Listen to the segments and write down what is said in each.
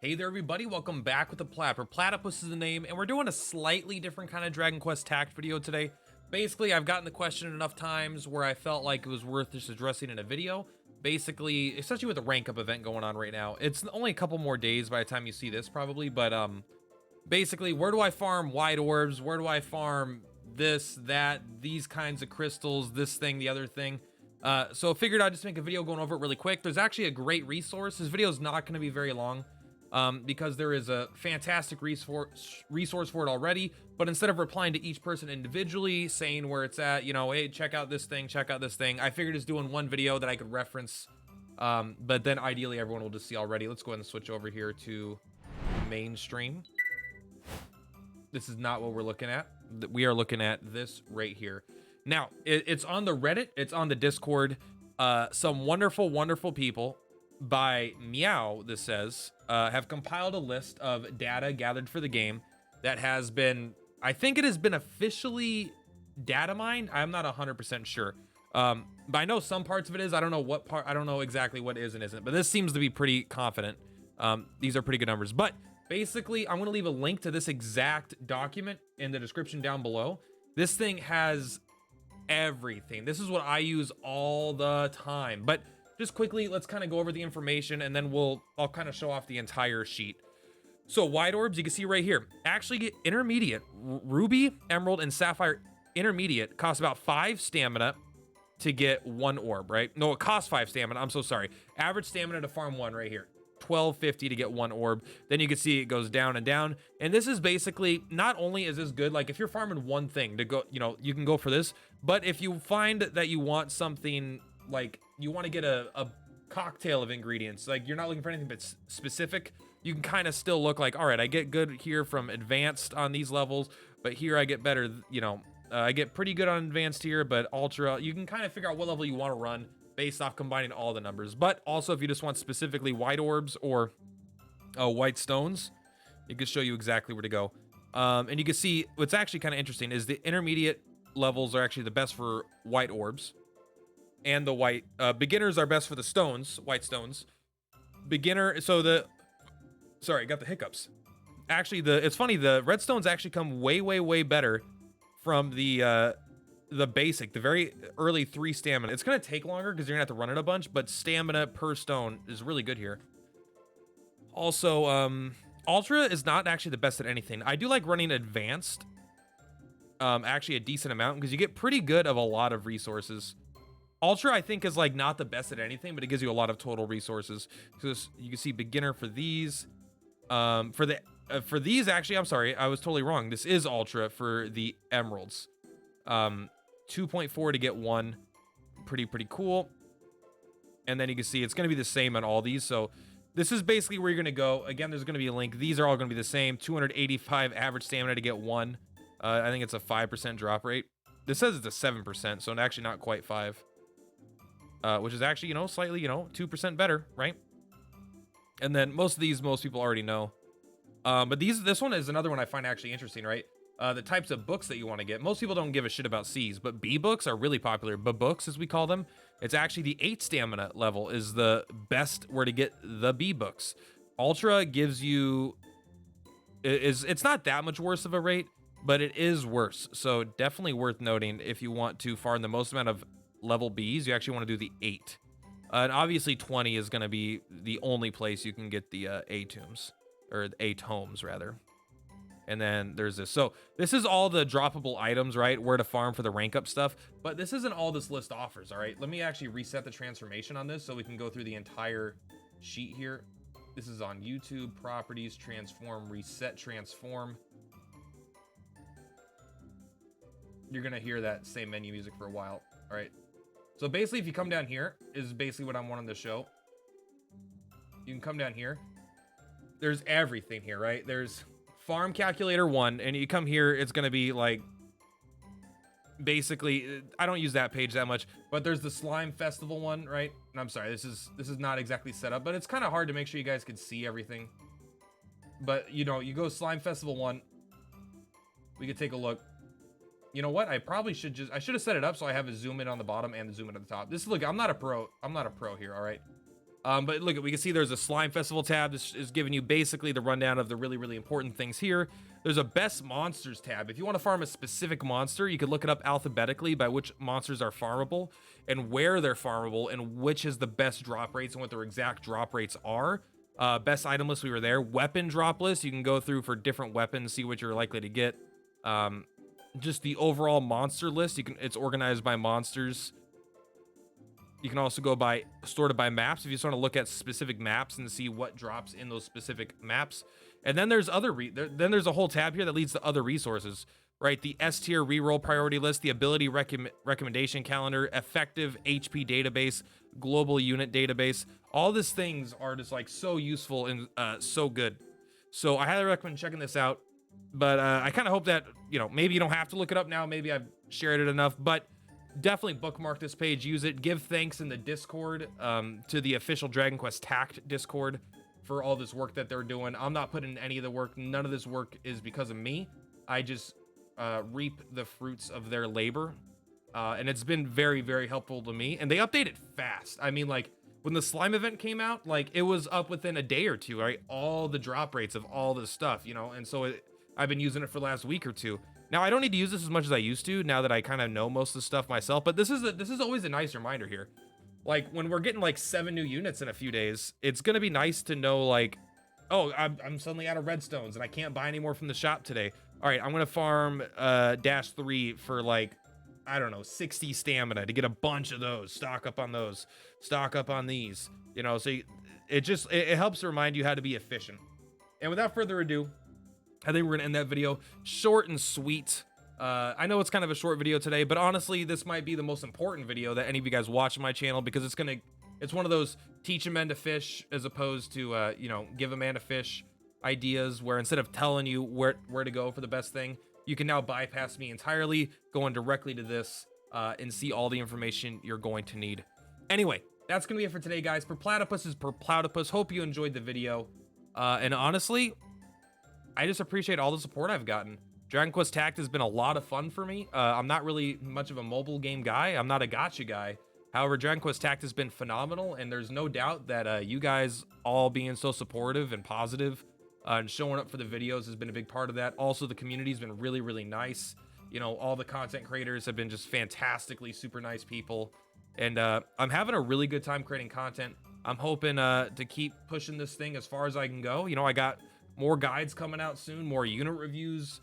Hey there, everybody. Welcome back with the Plat. Purplatypus is the name, and we're doing a slightly different kind of Dragon Quest Tact video today. Basically, I've gotten the question enough times where I felt like it was worth just addressing in a video. Basically, especially with the rank up event going on right now. It's only a couple more days by the time you see this probably, but basically, where do I farm white orbs? Where do I farm this, that, these kinds of crystals, this thing, the other thing? So I figured I'd just make a video going over it really quick. There's actually a great resource. This video is not going to be very long. Because there is a fantastic resource for it already, but instead of replying to each person individually, saying where it's at, you know, hey, check out this thing, I figured just doing one video that I could reference, but then ideally everyone will just see already. Let's go ahead and switch over here to mainstream. This is not what we're looking at. We are looking at this right here. Now, it's on the Reddit, it's on the Discord. Some wonderful people by Meow, this says, have compiled a list of data gathered for the game that has been, I think it has been officially data mined. I'm not 100% sure. But I know some parts of it is. I don't know what part, I don't know exactly what is and isn't, but this seems to be pretty confident. These are pretty good numbers. But basically, I'm going to leave a link to this exact document in the description down below. This thing has everything. This is what I use all the time. But just quickly, let's kind of go over the information and then I'll kind of show off the entire sheet. So white orbs, you can see right here, actually get intermediate. Ruby, emerald, and sapphire intermediate cost about 5 stamina to get 1 orb, right? No, it costs 5 stamina. I'm so sorry. Average stamina to farm 1 right here. 1250 to get 1 orb. Then you can see it goes down and down. And this is basically, not only is this good, like if you're farming one thing to go, you know, you can go for this, but if you find that you want something like you want to get a cocktail of ingredients, like you're not looking for anything but specific, you can kind of still look like, all right, I get good here from advanced on these levels, but here I get better, you know, I get pretty good on advanced here, but ultra, you can kind of figure out what level you want to run based off combining all the numbers. But also if you just want specifically white orbs or white stones, it can show you exactly where to go. And you can see what's actually kind of interesting is the intermediate levels are actually the best for white orbs. And the white beginners are best for the stones, white stones. Beginner, so sorry, got the hiccups. Actually, it's funny, the red stones actually come way better from the basic, the very early 3 stamina. It's gonna take longer because you're gonna have to run it a bunch, but stamina per stone is really good here. Also, ultra is not actually the best at anything. I do like running advanced, actually a decent amount because you get pretty good of a lot of resources. Ultra, I think, is like not the best at anything, but it gives you a lot of total resources. So you can see beginner for these. For these, actually, I'm sorry, I was totally wrong. This is ultra for the emeralds. 2.4 to get 1. Pretty cool. And then you can see it's going to be the same on all these. So this is basically where you're going to go. Again, there's going to be a link. These are all going to be the same. 285 average stamina to get 1. I think it's a 5% drop rate. This says it's a 7%, so actually not quite 5. Which is actually, you know, slightly, you know, 2% better, right? And then most people already know. But this one is another one I find actually interesting, right? The types of books that you want to get. Most people don't give a shit about C's, but B books are really popular. B books, as we call them. It's actually the 8 stamina level is the best where to get the B books. Ultra gives you, it's not that much worse of a rate, but it is worse. So definitely worth noting if you want to farm the most amount of level B's, you actually want to do the 8. And obviously 20 is going to be the only place you can get the A tombs, or A tomes rather. And then there's this. So this is all the droppable items, right? Where to farm for the rank up stuff. But this isn't all this list offers, all right? Let me actually reset the transformation on this so we can go through the entire sheet here. This is on YouTube, properties, transform, reset, transform. You're going to hear that same menu music for a while, all right? So basically, if you come down here, is basically what I'm wanting to show. You can come down here. There's everything here, right? There's farm calculator 1, and you come here, it's going to be like, basically, I don't use that page that much, but there's the slime festival one, right? And I'm sorry, this is not exactly set up, but it's kind of hard to make sure you guys can see everything. But, you know, you go slime festival 1, we could take a look. You know what? I probably should I should have set it up so I have a zoom in on the bottom and the zoom in at the top. This is, look, I'm not a pro here, all right? But look, we can see there's a slime festival tab. This is giving you basically the rundown of the really, really important things here. There's a best monsters tab. If you want to farm a specific monster, you could look it up alphabetically by which monsters are farmable and where they're farmable and which is the best drop rates and what their exact drop rates are. Best item list, we were there. Weapon drop list, you can go through for different weapons, see what you're likely to get. Just the overall monster list, it's organized by monsters. You can also go by sorted by maps if you just want to look at specific maps and see what drops in those specific maps. And then there's then there's a whole tab here that leads to other resources, right? The S tier reroll priority list, the ability recommendation calendar, effective HP database, global unit database. All these things are just like so useful and so good. So I highly recommend checking this out. But I kind of hope that, you know, maybe you don't have to look it up now. Maybe I've shared it enough, but definitely bookmark this page, use it, give thanks in the Discord to the official Dragon Quest Tact Discord for all this work that they're doing. I'm not putting in any of the work. None of this work is because of me. I just reap the fruits of their labor. And it's been very, very helpful to me. And they update it fast. I mean, like, when the slime event came out, like, it was up within a day or two, right? All the drop rates of all this stuff, you know? And so I've been using it for the last week or two. Now, I don't need to use this as much as I used to now that I kind of know most of the stuff myself, but this is always a nice reminder here. Like, when we're getting like 7 new units in a few days, it's going to be nice to know, like, oh, I'm suddenly out of redstones and I can't buy any more from the shop today. All right, I'm going to farm -3 for like, I don't know, 60 stamina to get a bunch of those, stock up on those, stock up on these, you know, so it helps remind you how to be efficient. And without further ado, I think we're gonna end that video short and sweet. I know it's kind of a short video today, but honestly, this might be the most important video that any of you guys watch on my channel because it's one of those teach a man to fish as opposed to, you know, give a man a fish ideas where instead of telling you where to go for the best thing, you can now bypass me entirely, going directly to this and see all the information you're going to need. Anyway, that's gonna be it for today, guys. Purplatypus is Purplatypus. Hope you enjoyed the video. And honestly, I just appreciate all the support I've gotten. Dragon Quest Tact has been a lot of fun for me. I'm not really much of a mobile game guy. I'm not a gacha guy. However, Dragon Quest Tact has been phenomenal, and there's no doubt that you guys all being so supportive and positive and showing up for the videos has been a big part of that. Also, the community's been really, really nice. You know, all the content creators have been just fantastically super nice people. And I'm having a really good time creating content. I'm hoping to keep pushing this thing as far as I can go. You know, I got more guides coming out soon, more unit reviews,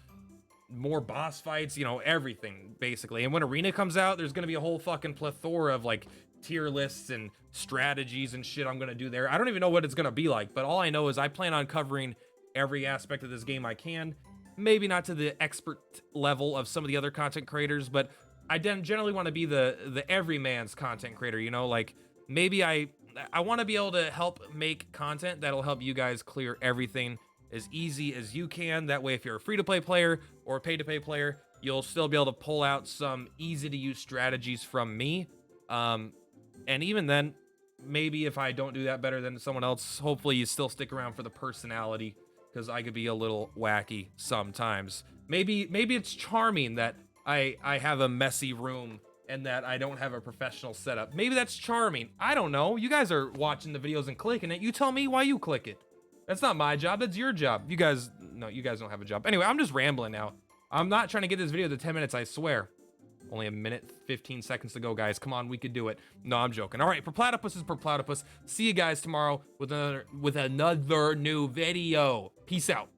more boss fights, you know, everything basically. And when Arena comes out, there's gonna be a whole fucking plethora of like tier lists and strategies and shit I'm gonna do there. I don't even know what it's gonna be like, but all I know is I plan on covering every aspect of this game I can. Maybe not to the expert level of some of the other content creators, but I generally want to be the everyman's content creator, you know, like maybe I want to be able to help make content that'll help you guys clear everything as easy as you can. That way, if you're a free-to-play player or a pay-to-play player, you'll still be able to pull out some easy-to-use strategies from me. And even then, maybe if I don't do that better than someone else, hopefully you still stick around for the personality, because I could be a little wacky sometimes. Maybe it's charming that I have a messy room and that I don't have a professional setup. Maybe that's charming. I don't know. You guys are watching the videos and clicking it. You tell me why you click it. That's not my job. That's your job. You guys don't have a job. Anyway, I'm just rambling now. I'm not trying to get this video to 10 minutes, I swear. Only a minute, 15 seconds to go, guys. Come on, we could do it. No, I'm joking. All right, Purplatypus is Purplatypus. See you guys tomorrow with another new video. Peace out.